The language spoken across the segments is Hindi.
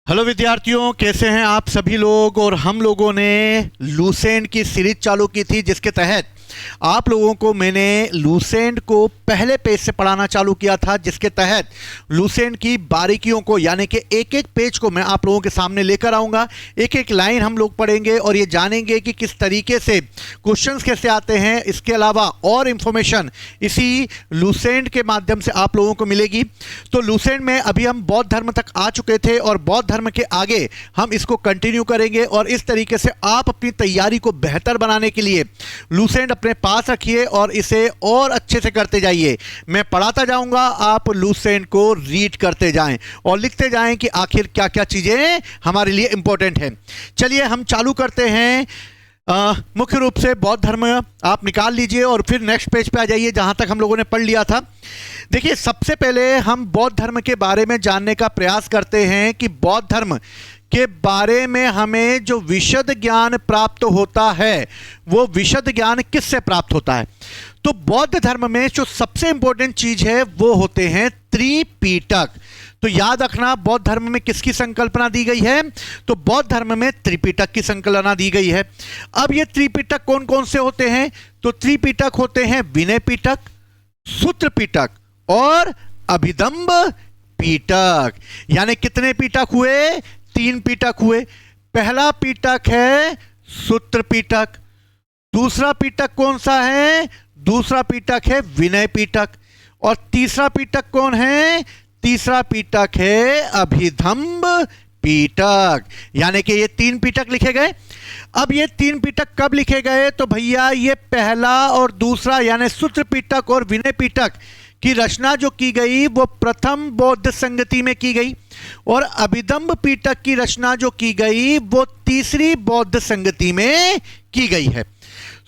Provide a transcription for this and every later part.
हेलो विद्यार्थियों, कैसे हैं आप सभी लोग। और हम लोगों ने लूसेंट की सीरीज चालू की थी, जिसके तहत आप लोगों को मैंने लूसेंट को पहले पेज से पढ़ाना चालू किया था, जिसके तहत लूसेंट की बारीकियों को यानी कि एक एक पेज को मैं आप लोगों के सामने लेकर आऊंगा। एक एक लाइन हम लोग पढ़ेंगे और ये जानेंगे कि किस तरीके से क्वेश्चंस कैसे आते हैं। इसके अलावा और इंफॉर्मेशन इसी लूसेंट के माध्यम से आप लोगों को मिलेगी। तो लूसेंट में अभी हम बौद्ध धर्म तक आ चुके थे और बौद्ध धर्म के आगे हम इसको कंटिन्यू करेंगे और इस तरीके से आप अपनी तैयारी को बेहतर बनाने के लिए लूसेंट अपने पास रखिए और इसे और अच्छे से करते जाइए। मैं पढ़ाता जाऊंगा, आप लूसेंट को रीड करते जाएं और लिखते जाएं कि आखिर क्या क्या चीजें हमारे लिए इंपॉर्टेंट हैं। चलिए हम चालू करते हैं। मुख्य रूप से बौद्ध धर्म आप निकाल लीजिए और फिर नेक्स्ट पेज पे आ जाइए जहां तक हम लोगों ने पढ़ लिया था। देखिए, सबसे पहले हम बौद्ध धर्म के बारे में जानने का प्रयास करते हैं कि बौद्ध धर्म के बारे में हमें जो विशद ज्ञान प्राप्त होता है वो विशद ज्ञान किससे प्राप्त होता है। तो बौद्ध धर्म में जो सबसे इंपॉर्टेंट चीज है वो होते हैं त्रिपिटक। तो याद रखना, बौद्ध धर्म में किसकी संकल्पना दी गई है? तो बौद्ध धर्म में त्रिपिटक की संकल्पना दी गई है। अब ये त्रिपिटक कौन कौन से होते हैं? तो त्रिपिटक होते हैं विनय पिटक, सूत्र पिटक और अभिधम्ब पिटक। यानी कितने पिटक हुए? 3 पिटक हुए। पहला पिटक है सूत्र पिटक। दूसरा पिटक कौन सा है? दूसरा पिटक है विनय पिटक। और तीसरा पिटक कौन है? तीसरा पिटक है अभिधम्ब पिटक। यानी कि ये 3 पिटक लिखे गए। अब ये 3 पिटक कब लिखे गए? तो भैया ये पहला और दूसरा यानी सूत्र पिटक और विनय पिटक की रचना जो की गई वो प्रथम बौद्ध संगति में की गई और अभिधम्ब पिटक की रचना जो की गई वो तीसरी बौद्ध संगति में की गई है।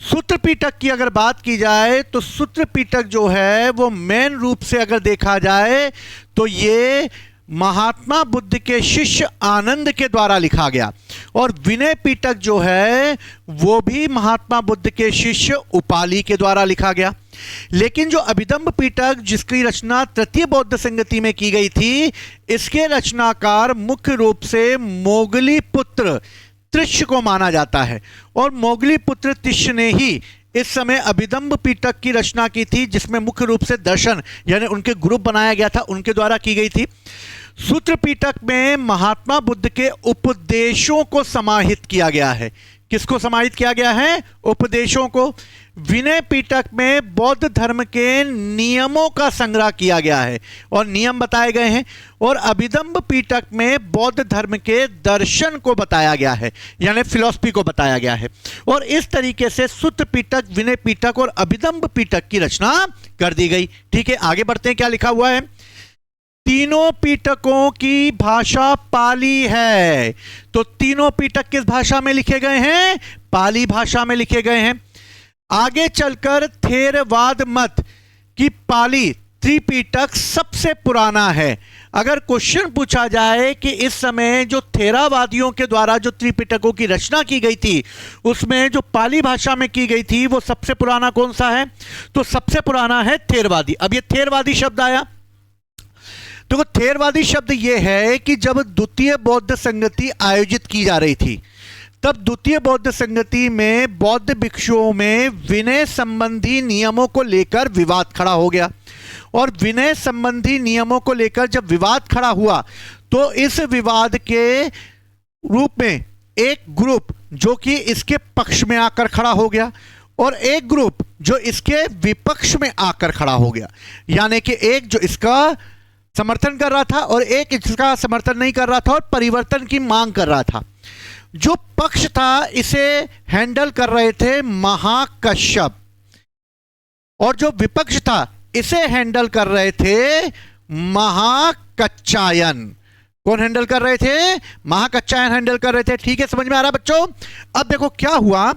सूत्र पिटक की अगर बात की जाए तो सूत्र पिटक जो है वो मेन रूप से अगर देखा जाए तो ये महात्मा बुद्ध के शिष्य आनंद के द्वारा लिखा गया और विनय पिटक जो है वो भी महात्मा बुद्ध के शिष्य उपाली के द्वारा लिखा गया। लेकिन जो अभिधम्ब पिटक जिसकी रचना तृतीय बौद्ध संगति में की गई थी, इसके रचनाकार मुख्य रूप से मोगली पुत्र त्रिश को माना जाता है और मोगली पुत्र त्रिश ने ही इस समय अभिधम्ब पिटक की रचना की थी, जिसमें मुख्य रूप से दर्शन यानी उनके ग्रुप बनाया गया था, उनके द्वारा की गई थी। सूत्र पिटक में महात्मा बुद्ध के उपदेशों को समाहित किया गया है। किसको समाहित किया गया है? उपदेशों को। विनय पिटक में बौद्ध धर्म के नियमों का संग्रह किया गया है और नियम बताए गए हैं। और अभिधम्ब पिटक में बौद्ध धर्म के दर्शन को बताया गया है यानी फिलॉसफी को बताया गया है। और इस तरीके से सूत्र पिटक, विनय पिटक और अभिधम्ब पिटक की रचना कर दी गई। ठीक है, आगे बढ़ते हैं। क्या लिखा हुआ है? तीनों पिटकों की भाषा पाली है। तो तीनों पिटक किस भाषा में लिखे गए हैं? पाली भाषा में लिखे गए हैं। आगे चलकर थेरवाद मत की पाली त्रिपिटक सबसे पुराना है। अगर क्वेश्चन पूछा जाए कि इस समय जो थेरावादियों के द्वारा जो त्रिपिटकों की रचना की गई थी उसमें जो पाली भाषा में की गई थी वो सबसे पुराना कौन सा है? तो सबसे पुराना है थेरवादी। अब ये थेरवादी शब्द आया तो थेरवादी शब्द यह है कि जब द्वितीय बौद्ध संगति आयोजित की जा रही थी तब द्वितीय बौद्ध संगति में बौद्ध भिक्षुओं में विनय संबंधी नियमों को लेकर विवाद खड़ा हो गया और विनय संबंधी नियमों को लेकर जब विवाद खड़ा हुआ तो इस विवाद के रूप में एक ग्रुप जो कि इसके पक्ष में आकर खड़ा हो गया और एक ग्रुप जो इसके विपक्ष में आकर खड़ा हो गया। यानी कि एक जो इसका समर्थन कर रहा था और एक इसका समर्थन नहीं कर रहा था और परिवर्तन की मांग कर रहा था। जो पक्ष था इसे हैंडल कर रहे थे महाकश्यप और जो विपक्ष था इसे हैंडल कर रहे थे महाकच्चायन। कौन हैंडल कर रहे थे? महाकच्चायन हैंडल कर रहे थे। ठीक है, समझ में आ रहा बच्चों? अब देखो क्या हुआ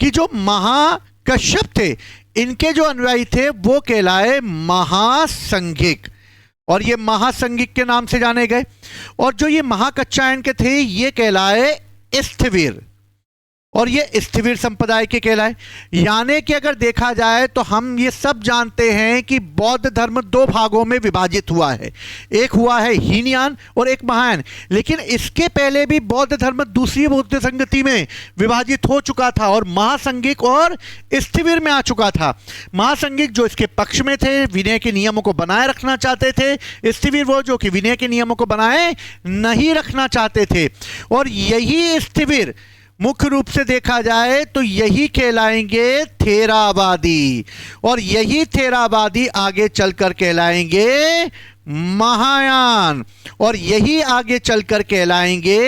कि जो महाकश्यप थे इनके जो अनुयायी थे वो कहलाए महासंघिक और ये महासंघिक के नाम से जाने गए। और जो ये महाकच्चायन के थे ये कहलाए स्थविर। और ये स्थिविर संप्रदाय के कहलाए। यानी कि अगर देखा जाए तो हम ये सब जानते हैं कि बौद्ध धर्म दो भागों में विभाजित हुआ है, एक हुआ है हीनयान और एक महायान। लेकिन इसके पहले भी बौद्ध धर्म दूसरी बौद्ध संगति में विभाजित हो चुका था और महासंघिक और स्थिविर में आ चुका था। महासंघिक जो इसके पक्ष में थे, विनय के नियमों को बनाए रखना चाहते थे, स्थिविर वो जो कि विनय के नियमों को बनाए नहीं रखना चाहते थे। और यही स्थिविर मुख्य रूप से देखा जाए तो यही कहलाएंगे थेरावादी, और यही थेरावादी आगे चलकर कहलाएंगे महायान, और यही आगे चलकर कहलाएंगे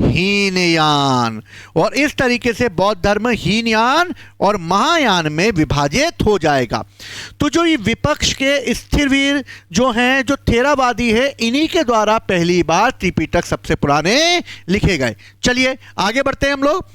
हीनयान। और इस तरीके से बौद्ध धर्म हीनयान और महायान में विभाजित हो जाएगा। तो जो ये विपक्ष के स्थिरवीर जो हैं, जो थेरावादी है, इन्हीं के द्वारा पहली बार त्रिपिटक सबसे पुराने लिखे गए। चलिए आगे बढ़ते हैं हम लोग।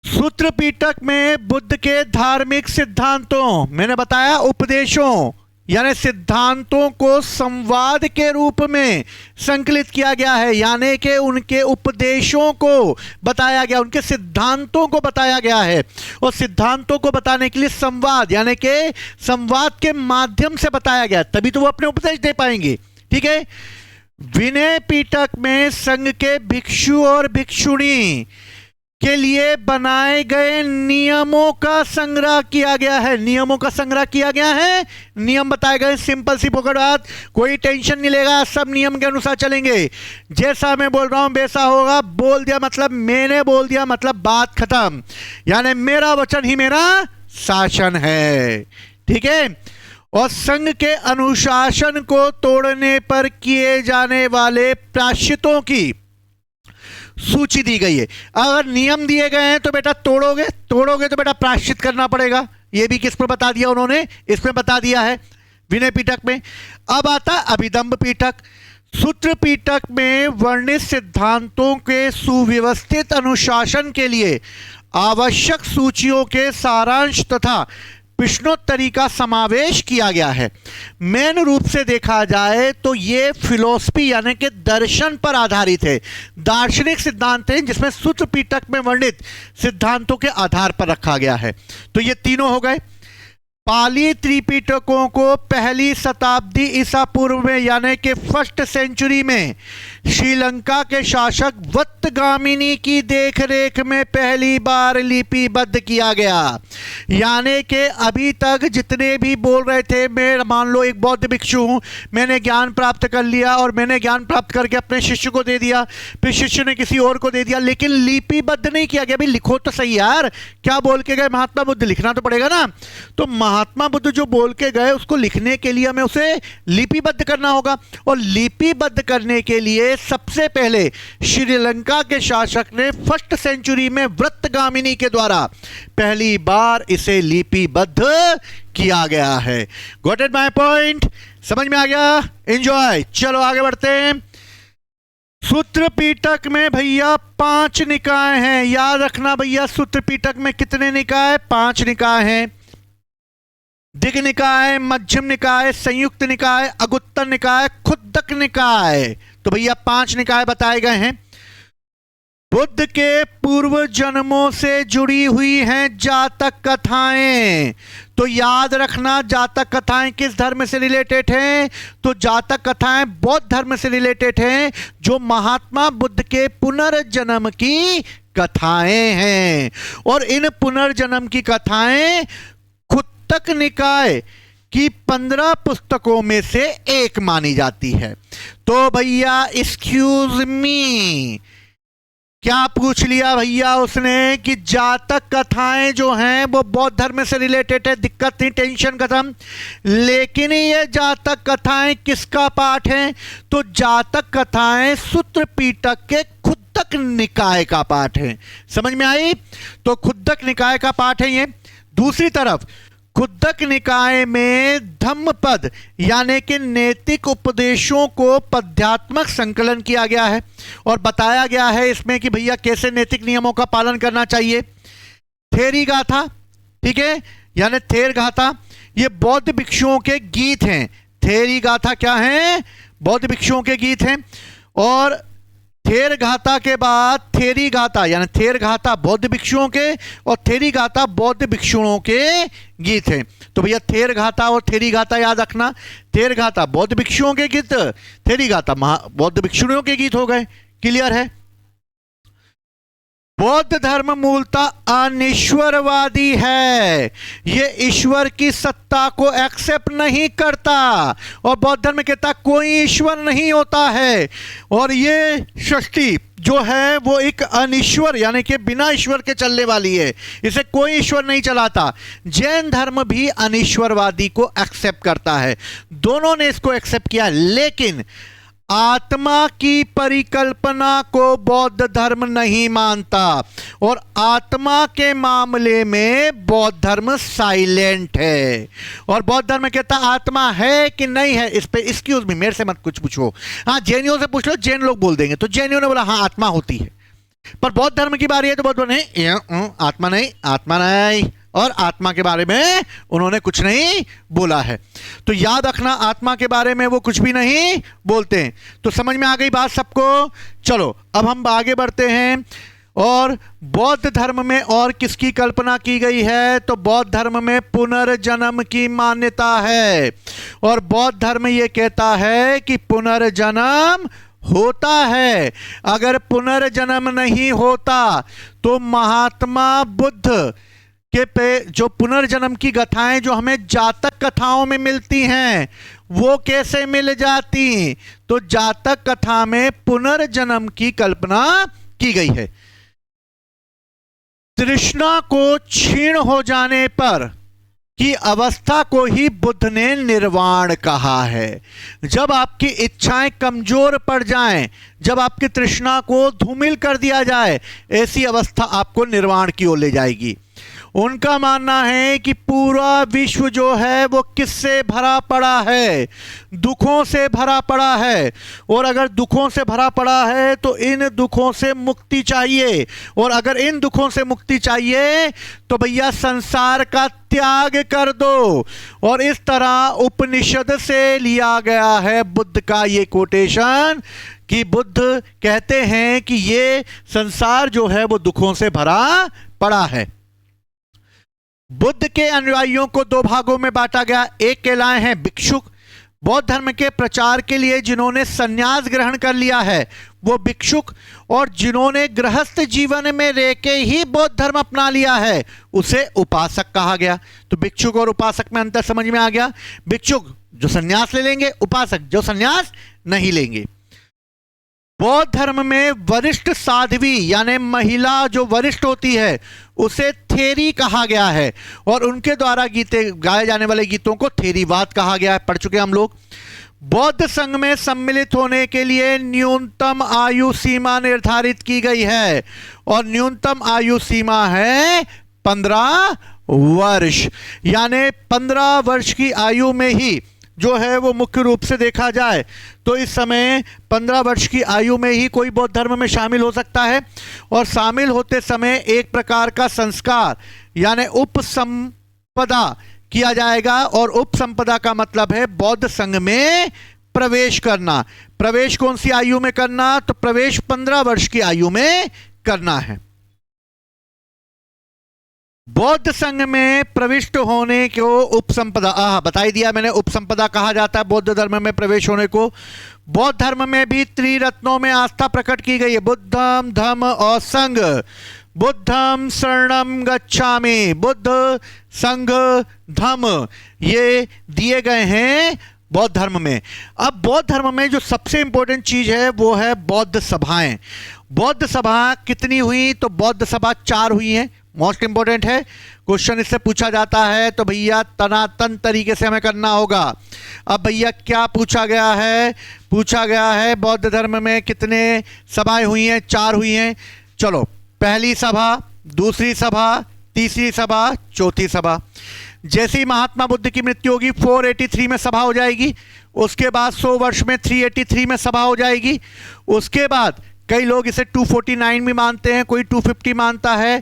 सूत्र पिटक में बुद्ध के धार्मिक सिद्धांतों, मैंने बताया उपदेशों यानी सिद्धांतों को संवाद के रूप में संकलित किया गया है। यानी कि उनके उपदेशों को बताया गया, उनके सिद्धांतों को बताया गया है। और सिद्धांतों को बताने के लिए संवाद यानी कि संवाद के माध्यम से बताया गया, तभी तो वो अपने उपदेश दे पाएंगे। ठीक है। विनय पिटक में संघ के भिक्षु और भिक्षुणी के लिए बनाए गए नियमों का संग्रह किया गया है। नियमों का संग्रह किया गया है, नियम बताए गए। सिंपल सी पकड़ बात, कोई टेंशन नहीं लेगा, सब नियम के अनुसार चलेंगे। जैसा मैं बोल रहा हूं वैसा होगा। बोल दिया मतलब मैंने बोल दिया, मतलब बात खत्म। यानी मेरा वचन ही मेरा शासन है। ठीक है। और संघ के अनुशासन को तोड़ने पर किए जाने वाले प्रायश्चितों की सूची दी गई है। अगर नियम दिए गए हैं तो बेटा तोड़ोगे तो बेटा प्रायश्चित करना पड़ेगा। यह भी किस पर बता दिया उन्होंने, इसमें बता दिया है विनय पिटक में। अब आता अभिदम्भ पिटक। सूत्र पिटक में वर्णित सिद्धांतों के सुव्यवस्थित अनुशासन के लिए आवश्यक सूचियों के सारांश तथा प्रश्नोत्तरी का समावेश किया गया है। मेन रूप से देखा जाए तो ये फिलॉसफी यानी कि दर्शन पर आधारित है, दार्शनिक सिद्धांत हैं जिसमें सूत्र पिटक में वर्णित सिद्धांतों के आधार पर रखा गया है। तो ये तीनों हो गए। पाली त्रिपिटकों को पहली शताब्दी ईसा पूर्व में यानी कि फर्स्ट सेंचुरी में श्रीलंका के शासक वत्तगामिनी की देखरेख में पहली बार लिपिबद्ध किया गया। यानी कि अभी तक जितने भी बोल रहे थे, मैं मान लो एक बौद्ध भिक्षु हूं, मैंने ज्ञान प्राप्त कर लिया और मैंने ज्ञान प्राप्त करके अपने शिष्य को दे दिया, फिर शिष्य ने किसी और को दे दिया, लेकिन लिपिबद्ध नहीं किया गया। भाई लिखो तो सही यार, क्या बोल के गए महात्मा बुद्ध, लिखना तो पड़ेगा ना। तो महात्मा बुद्ध जो बोल के गए उसको लिखने के लिए हमें उसे लिपिबद्ध करना होगा, और लिपिबद्ध करने के लिए सबसे पहले श्रीलंका के शासक ने फर्स्ट सेंचुरी में वत्तगामिनी के द्वारा पहली बार इसे लिपिबद्ध किया गया है। Got it my point? समझ में आ गया? एंजॉय। चलो आगे बढ़ते हैं। सूत्र पिटक में भैया 5 निकाय हैं। याद रखना भैया, सूत्र पिटक में कितने निकाय? 5 निकाय हैं। दिग निकाय, मध्यम निकाय, संयुक्त निकाय, अगुत्तर निकाय, खुद्दक निकाय। तो भैया 5 निकाय बताए गए हैं। बुद्ध के पूर्व जन्मों से जुड़ी हुई हैं जातक कथाएं। तो याद रखना, जातक कथाएं किस धर्म से रिलेटेड हैं? तो जातक कथाएं बौद्ध धर्म से रिलेटेड हैं, जो महात्मा बुद्ध के पुनर्जन्म की कथाएं हैं। और इन पुनर्जन्म की कथाएं खुद्दक निकाय की 15 पुस्तकों में से एक मानी जाती है। तो भैया एक्सक्यूज मी, क्या पूछ लिया भैया उसने कि जातक कथाएं जो हैं वो बौद्ध धर्म से रिलेटेड है, दिक्कत नहीं, टेंशन खत्म। लेकिन ये जातक कथाएं किसका पाठ है? तो जातक कथाएं सूत्र पिटक के खुद्दक निकाय का पाठ है। समझ में आई? तो खुद्दक निकाय का पाठ है ये। दूसरी तरफ खुद्दक निकाय में धम्मपद यानी कि नैतिक उपदेशों को पद्यात्मक संकलन किया गया है और बताया गया है इसमें कि भैया कैसे नैतिक नियमों का पालन करना चाहिए। थेरी गाथा, ठीक है, यानी थेर गाथा, ये बौद्ध भिक्षुओं के गीत हैं। थेरी गाथा क्या है? बौद्ध भिक्षुओं के गीत हैं। और थेरघाता के बाद थेरीगाता, यानी थेरघाता बौद्ध भिक्षुओं के और थेरीगाता बौद्ध भिक्षुओं के गीत हैं। तो भैया थेरघाता और थेरीगाता याद रखना। थेरघाता बौद्ध भिक्षुओं के गीत, थेरीगाता बौद्ध भिक्षुओं के गीत हो गए। क्लियर है? बौद्ध धर्म मूलतः अनिश्वरवादी है, ये ईश्वर की सत्ता को एक्सेप्ट नहीं करता और बौद्ध धर्म कहता कोई ईश्वर नहीं होता है। और ये सृष्टि जो है वो एक अनिश्वर यानी कि बिना ईश्वर के चलने वाली है, इसे कोई ईश्वर नहीं चलाता। जैन धर्म भी अनिश्वरवादी को एक्सेप्ट करता है, दोनों ने इसको एक्सेप्ट किया। लेकिन आत्मा की परिकल्पना को बौद्ध धर्म नहीं मानता और आत्मा के मामले में बौद्ध धर्म साइलेंट है। और बौद्ध धर्म कहता आत्मा है कि नहीं है, इस पे एक्सक्यूज मी, मेरे से मत कुछ पूछो, हाँ जैनियों से पूछ लो, जैन लोग बोल देंगे। तो जैनियों ने बोला हाँ आत्मा होती है, पर बौद्ध धर्म की बारी है तो बौद्ध नहीं, आत्मा नहीं, आत्मा नहीं, और आत्मा के बारे में उन्होंने कुछ नहीं बोला है। तो याद रखना आत्मा के बारे में वो कुछ भी नहीं बोलते हैं। तो समझ में आ गई बात सबको? चलो अब हम आगे बढ़ते हैं। और बौद्ध धर्म में और किसकी कल्पना की गई है? तो बौद्ध धर्म में पुनर्जन्म की मान्यता है और बौद्ध धर्म ये कहता है कि पुनर्जन्म होता है। अगर पुनर्जन्म नहीं होता तो महात्मा बुद्ध के पे जो पुनर्जन्म की कथाएं जो हमें जातक कथाओं में मिलती हैं वो कैसे मिल जाती? तो जातक कथा में पुनर्जन्म की कल्पना की गई है। तृष्णा को क्षीण हो जाने पर की अवस्था को ही बुद्ध ने निर्वाण कहा है। जब आपकी इच्छाएं कमजोर पड़ जाएं, जब आपकी तृष्णा को धूमिल कर दिया जाए, ऐसी अवस्था आपको निर्वाण की ओर ले जाएगी। उनका मानना है कि पूरा विश्व जो है वो किससे भरा पड़ा है? दुखों से भरा पड़ा है। और अगर दुखों से भरा पड़ा है तो इन दुखों से मुक्ति चाहिए, और अगर इन दुखों से मुक्ति चाहिए तो भैया संसार का त्याग कर दो। और इस तरह उपनिषद से लिया गया है बुद्ध का ये कोटेशन कि बुद्ध कहते हैं कि ये संसार जो है वो दुखों से भरा पड़ा है। बुद्ध के अनुयायियों को दो भागों में बांटा गया। एक कहलाए हैं भिक्षुक, बौद्ध धर्म के प्रचार के लिए जिन्होंने संन्यास ग्रहण कर लिया है वो भिक्षुक, और जिन्होंने गृहस्थ जीवन में रह के ही बौद्ध धर्म अपना लिया है उसे उपासक कहा गया। तो भिक्षुक और उपासक में अंतर समझ में आ गया। भिक्षुक जो संन्यास ले लेंगे, उपासक जो संन्यास नहीं लेंगे। बौद्ध धर्म में वरिष्ठ साध्वी यानी महिला जो वरिष्ठ होती है उसे थेरी कहा गया है, और उनके द्वारा गीते गाए जाने वाले गीतों को थेरीवाद कहा गया है, पढ़ चुके हम लोग। बौद्ध संघ में सम्मिलित होने के लिए न्यूनतम आयु सीमा निर्धारित की गई है, और न्यूनतम आयु सीमा है 15 वर्ष। यानी 15 वर्ष की आयु में ही जो है वो मुख्य रूप से देखा जाए तो इस समय 15 वर्ष की आयु में ही कोई बौद्ध धर्म में शामिल हो सकता है। और शामिल होते समय एक प्रकार का संस्कार यानी उपसंपदा किया जाएगा, और उपसंपदा का मतलब है बौद्ध संघ में प्रवेश करना। प्रवेश कौन सी आयु में करना? तो प्रवेश 15 वर्ष की आयु में करना है। बौद्ध संघ में प्रविष्ट होने को उपसंपदा बताई दिया मैंने, उपसंपदा कहा जाता है बौद्ध धर्म में प्रवेश होने को। बौद्ध धर्म में भी त्रिरत्नों में आस्था प्रकट की गई है, बुद्धम धम्म और संघ। बुद्धम शरणम गच्छामि, बुद्ध संघ धम्म ये दिए गए हैं बौद्ध धर्म में। अब बौद्ध धर्म में जो सबसे इंपॉर्टेंट चीज है वो है बौद्ध सभाएं। बौद्ध सभा कितनी हुई? तो बौद्ध सभा 4 हुई हैं, मोस्ट इंपॉर्टेंट है। क्वेश्चन इससे पूछा जाता है तो भैया तनातन तरीके से हमें करना होगा। अब भैया क्या पूछा गया है? पूछा गया है बौद्ध धर्म में कितने सभाएं हुई हैं? 4 हुई हैं। चलो, पहली सभा, दूसरी सभा, तीसरी सभा, चौथी सभा। जैसे ही महात्मा बुद्ध की मृत्यु होगी 483 में सभा हो जाएगी, उसके बाद 100 वर्ष में 383 में सभा हो जाएगी। उसके बाद कई लोग इसे 249 भी मानते हैं, कोई 250 मानता है,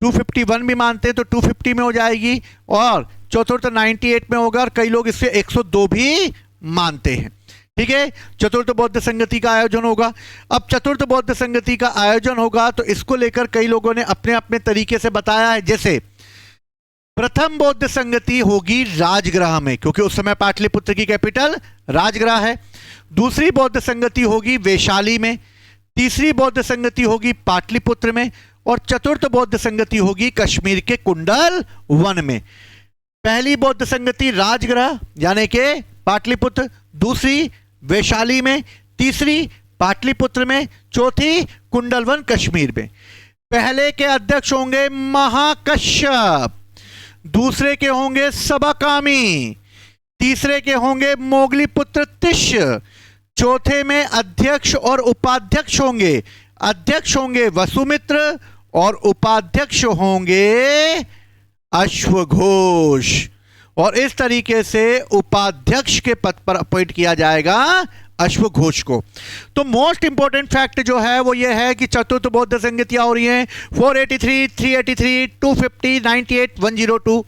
251 भी मानते हैं तो 250 में हो जाएगी, और चौथा तो 98 में होगा, और कई लोग इसे 102 भी मानते हैं। ठीक है, चतुर्थ बौद्ध संगति का आयोजन होगा। अब चतुर्थ बौद्ध संगति का आयोजन होगा तो इसको लेकर कई लोगों ने अपने अपने तरीके से बताया है। जैसे प्रथम बौद्ध संगति होगी राजगृह में, क्योंकि उस समय पाटलिपुत्र की कैपिटल राजगृह है। दूसरी बौद्ध संगति होगी वैशाली में। तीसरी बौद्ध संगति होगी पाटलिपुत्र में। और चतुर्थ बौद्ध संगति होगी कश्मीर के कुंडल वन में। पहली बौद्ध संगति राजगृह यानी के पाटलिपुत्र, दूसरी वैशाली में, तीसरी पाटलिपुत्र में, चौथी कुंडलवन कश्मीर में। पहले के अध्यक्ष होंगे महाकश्यप, दूसरे के होंगे सबकामी, तीसरे के होंगे मोगलीपुत्र तिष्य, चौथे में अध्यक्ष और उपाध्यक्ष होंगे। अध्यक्ष होंगे वसुमित्र और उपाध्यक्ष होंगे अश्वघोष। और इस तरीके से उपाध्यक्ष के पद पर अपॉइंट किया जाएगा अश्वघोष को। तो मोस्ट इंपॉर्टेंट फैक्ट जो है वो ये है कि चतुर्थ बौद्ध संगतियां हो रही हैं 483, 383, 250, 98, 102।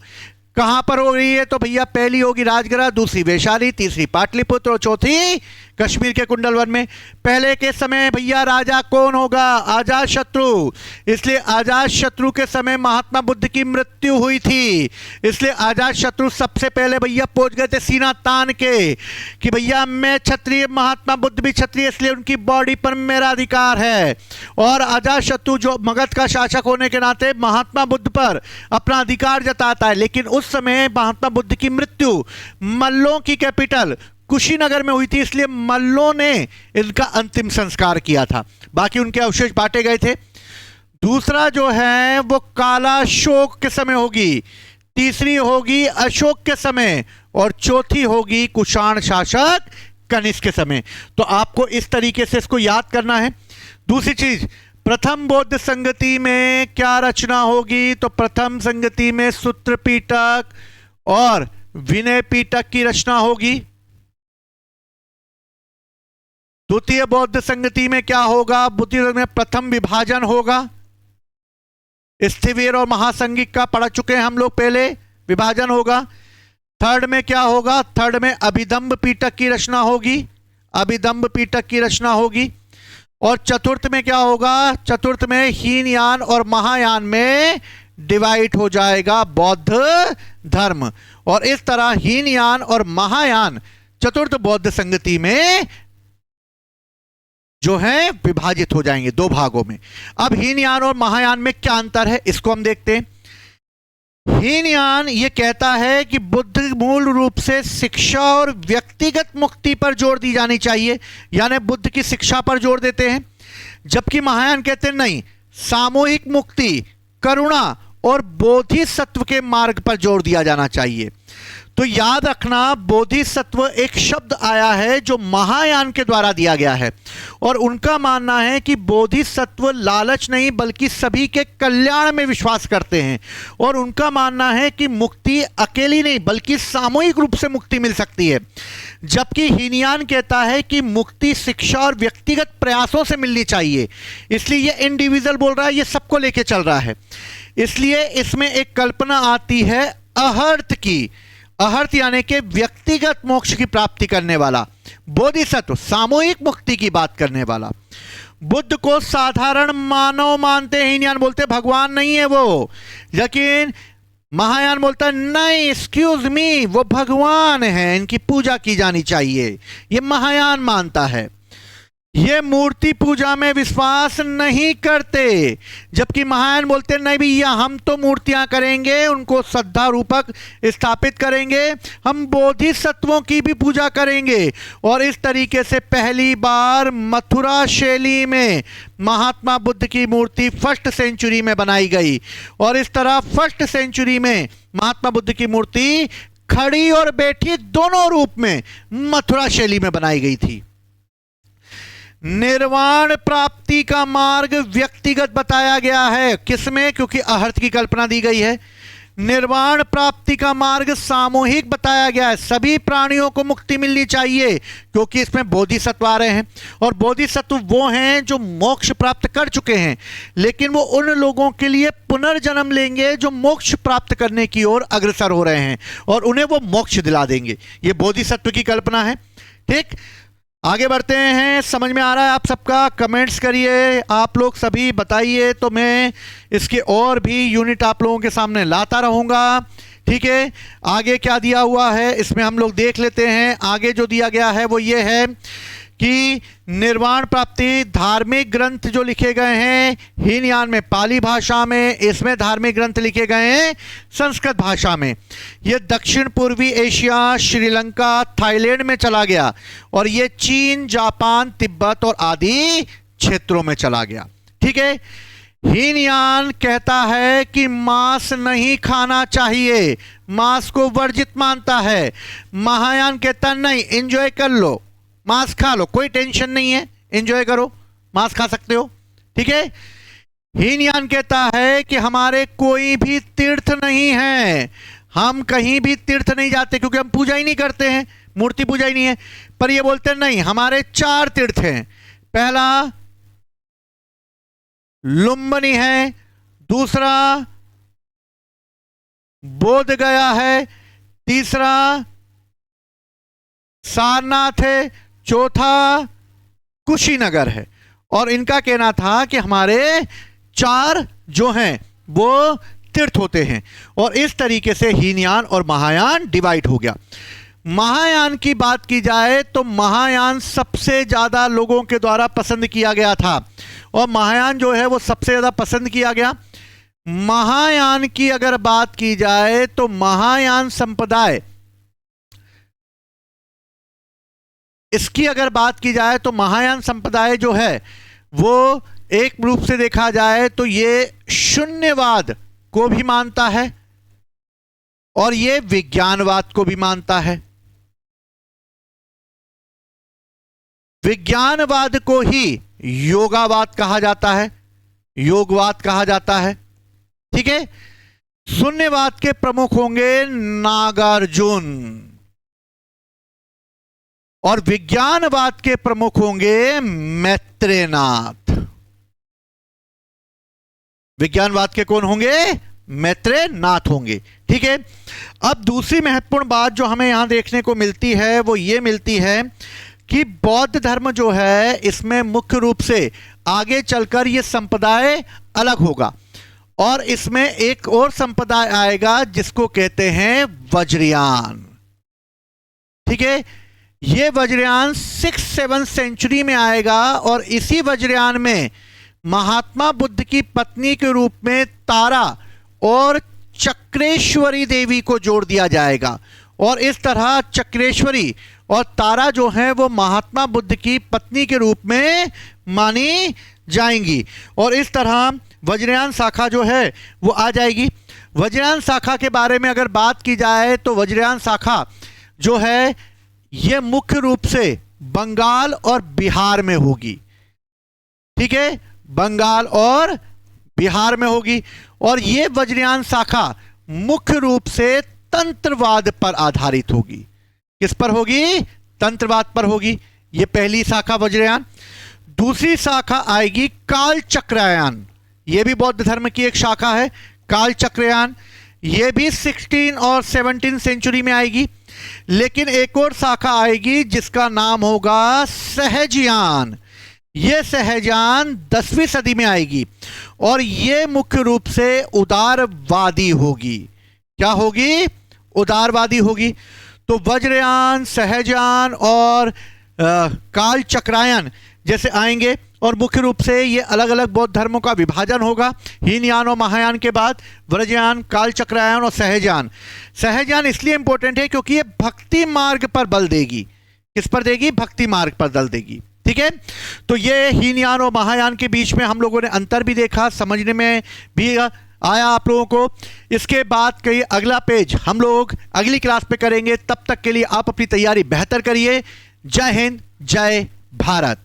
कहां पर हो रही है? तो भैया पहली होगी राजगृह, दूसरी वैशाली, तीसरी पाटलिपुत्र और चौथी कश्मीर के कुंडलवन में। पहले के समय भैया राजा कौन होगा? अजात शत्रु। इसलिए अजात शत्रु के समय महात्मा बुद्ध की मृत्यु हुई थी, इसलिए अजात शत्रु सबसे पहले भैया पहुंच गए थे सीना तान के कि भैया मैं क्षत्रिय, महात्मा बुद्ध भी क्षत्रिय, इसलिए उनकी बॉडी पर मेरा अधिकार है। और अजात शत्रु जो मगध का शासक होने के नाते महात्मा बुद्ध पर अपना अधिकार जताता है। लेकिन उस समय महात्मा बुद्ध की मृत्यु मल्लों की कैपिटल कुशीनगर में हुई थी, इसलिए मल्लों ने इनका अंतिम संस्कार किया था। बाकी उनके अवशेष बांटे गए थे। दूसरा जो है वो कालाशोक के समय होगी, तीसरी होगी अशोक के समय और चौथी होगी कुषाण शासक कनिष्क के समय। तो आपको इस तरीके से इसको याद करना है। दूसरी चीज, प्रथम बौद्ध संगति में क्या रचना होगी? तो प्रथम संगति में सूत्र पीटक और विनय पीटक की रचना होगी। द्वितीय बौद्ध संगति में क्या होगा? द्वितीय में प्रथम विभाजन होगा। स्थिविर और महासंगिक का पढ़ चुके हैं हम लोग पहले, विभाजन होगा। थर्ड में क्या होगा? थर्ड में अभिदंभ पीटक की रचना होगी, अभिदंभ पीटक की रचना होगी। और चतुर्थ में क्या होगा? चतुर्थ में हीनयान और महायान में डिवाइड हो जाएगा बौद्ध धर्म। और इस तरह हीनयान और महायान चतुर्थ बौद्ध संगति में जो है विभाजित हो जाएंगे दो भागों में। अब हीनयान और महायान में क्या अंतर है इसको हम देखते हैं। हीनयान ये कहता है कि बुद्ध मूल रूप से शिक्षा और व्यक्तिगत मुक्ति पर जोर दी जानी चाहिए, यानी बुद्ध की शिक्षा पर जोर देते हैं। जबकि महायान कहते हैं नहीं, सामूहिक मुक्ति, करुणा और बोधिसत्व के मार्ग पर जोर दिया जाना चाहिए। तो याद रखना, बोधिसत्व एक शब्द आया है जो महायान के द्वारा दिया गया है और उनका मानना है कि बोधिसत्व लालच नहीं बल्कि सभी के कल्याण में विश्वास करते हैं। और उनका मानना है कि मुक्ति अकेली नहीं बल्कि सामूहिक रूप से मुक्ति मिल सकती है। जबकि हीनयान कहता है कि मुक्ति शिक्षा और व्यक्तिगत प्रयासों से मिलनी चाहिए। इसलिए ये इंडिविजुअल बोल रहा है, ये सबको लेके चल रहा है। इसलिए इसमें एक कल्पना आती है अहर्त की। अहर्त यानी कि व्यक्तिगत मोक्ष की प्राप्ति करने वाला। बोधिसत्व सामूहिक मुक्ति की बात करने वाला। बुद्ध को साधारण मानव मानते हैं, हीनयान बोलते भगवान नहीं है वो। लेकिन महायान बोलता है नहीं, एक्सक्यूज मी, वो भगवान है, इनकी पूजा की जानी चाहिए, ये महायान मानता है। ये मूर्ति पूजा में विश्वास नहीं करते, जबकि महायान बोलते नहीं भैया हम तो मूर्तियां करेंगे, उनको श्रद्धा रूपक स्थापित करेंगे, हम बोधिसत्वों की भी पूजा करेंगे। और इस तरीके से पहली बार मथुरा शैली में महात्मा बुद्ध की मूर्ति 1st सेंचुरी में बनाई गई। और इस तरह 1st सेंचुरी में महात्मा बुद्ध की मूर्ति खड़ी और बैठी दोनों रूप में मथुरा शैली में बनाई गई थी। निर्वाण प्राप्ति का मार्ग व्यक्तिगत बताया गया है, किसमें? क्योंकि अहर्त की कल्पना दी गई है। निर्वाण प्राप्ति का मार्ग सामूहिक बताया गया है, सभी प्राणियों को मुक्ति मिलनी चाहिए, क्योंकि इसमें बोधिसत्व आ रहे हैं। और बोधिसत्व वो हैं जो मोक्ष प्राप्त कर चुके हैं, लेकिन वो उन लोगों के लिए पुनर्जन्म लेंगे जो मोक्ष प्राप्त करने की ओर अग्रसर हो रहे हैं और उन्हें वो मोक्ष दिला देंगे। ये बोधिसत्व की कल्पना है। ठीक। आगे बढ़ते हैं। समझ में आ रहा है आप सबका? कमेंट्स करिए आप लोग सभी, बताइए तो मैं इसके और भी यूनिट आप लोगों के सामने लाता रहूँगा। ठीक है, आगे क्या दिया हुआ है इसमें हम लोग देख लेते हैं। आगे जो दिया गया है वो ये है कि निर्वाण प्राप्ति धार्मिक ग्रंथ जो लिखे गए हैं हीनयान में पाली भाषा में, इसमें धार्मिक ग्रंथ लिखे गए हैं संस्कृत भाषा में। ये दक्षिण पूर्वी एशिया, श्रीलंका, थाईलैंड में चला गया और ये चीन, जापान, तिब्बत और आदि क्षेत्रों में चला गया। ठीक है, हीनयान कहता है कि मांस नहीं खाना चाहिए, मांस को वर्जित मानता है। महायान कहता नहीं, एंजॉय कर लो, मांस खा लो, कोई टेंशन नहीं है, एंजॉय करो, मांस खा सकते हो। ठीक है, हीनयान कहता है कि हमारे कोई भी तीर्थ नहीं है, हम कहीं भी तीर्थ नहीं जाते क्योंकि हम पूजा ही नहीं करते हैं, मूर्ति पूजा ही नहीं है। पर ये बोलते हैं नहीं, हमारे 4 तीर्थ हैं। पहला लुम्बिनी है, दूसरा बोध गया है, तीसरा सारनाथ है, चौथा कुशीनगर है। और इनका कहना था कि हमारे 4 जो हैं वो तीर्थ होते हैं। और इस तरीके से हीनयान और महायान डिवाइड हो गया। महायान की बात की जाए तो महायान सबसे ज्यादा लोगों के द्वारा पसंद किया गया था और महायान जो है वो सबसे ज्यादा पसंद किया गया। महायान की अगर बात की जाए तो महायान संप्रदाय, इसकी अगर बात की जाए तो महायान संप्रदाय जो है वो एक रूप से देखा जाए तो ये शून्यवाद को भी मानता है और ये विज्ञानवाद को भी मानता है। विज्ञानवाद को ही योगावाद कहा जाता है, योगवाद कहा जाता है। ठीक है, शून्यवाद के प्रमुख होंगे नागार्जुन और विज्ञानवाद के प्रमुख होंगे मैत्रेयनाथ। विज्ञानवाद के कौन होंगे? मैत्रेयनाथ होंगे। ठीक है, अब दूसरी महत्वपूर्ण बात जो हमें यहां देखने को मिलती है वो ये मिलती है कि बौद्ध धर्म जो है इसमें मुख्य रूप से आगे चलकर ये संप्रदाय अलग होगा और इसमें एक और संप्रदाय आएगा जिसको कहते हैं वज्रयान। ठीक है, ये वज्रयान 6-7 सेंचुरी में आएगा और इसी वज्रयान में महात्मा बुद्ध की पत्नी के रूप में तारा और चक्रेश्वरी देवी को जोड़ दिया जाएगा और इस तरह चक्रेश्वरी और तारा जो है वो महात्मा बुद्ध की पत्नी के रूप में मानी जाएंगी और इस तरह वज्रयान शाखा जो है वो आ जाएगी। वज्रयान शाखा के बारे में अगर बात की जाए तो वज्रयान शाखा जो है ये मुख्य रूप से बंगाल और बिहार में होगी। ठीक है, बंगाल और बिहार में होगी और ये वज्रयान शाखा मुख्य रूप से तंत्रवाद पर आधारित होगी। किस पर होगी? तंत्रवाद पर होगी। ये पहली शाखा वज्रयान। दूसरी शाखा आएगी काल चक्रायन, ये भी बौद्ध धर्म की एक शाखा है काल चक्रायन। ये भी 16 और 17 सेंचुरी में आएगी। लेकिन एक और शाखा आएगी जिसका नाम होगा सहजयान। ये सहजयान 10वीं सदी में आएगी और ये मुख्य रूप से उदारवादी होगी। क्या होगी? उदारवादी होगी। तो वज्रयान, सहजयान और काल चक्रायन जैसे आएंगे और मुख्य रूप से ये अलग अलग बौद्ध धर्मों का विभाजन होगा। हीनयान और महायान के बाद वज्रयान, काल चक्रायन और सहजयान। सहजयान इसलिए इंपॉर्टेंट है क्योंकि ये भक्ति मार्ग पर बल देगी। किस पर देगी? भक्ति मार्ग पर बल देगी। ठीक है, तो ये हीनयान और महायान के बीच में हम लोगों ने अंतर भी देखा, समझने में भी आया आप लोगों को। इसके बाद कई अगला पेज हम लोग अगली क्लास पे करेंगे। तब तक के लिए आप अपनी तैयारी बेहतर करिए। जय हिंद, जय भारत।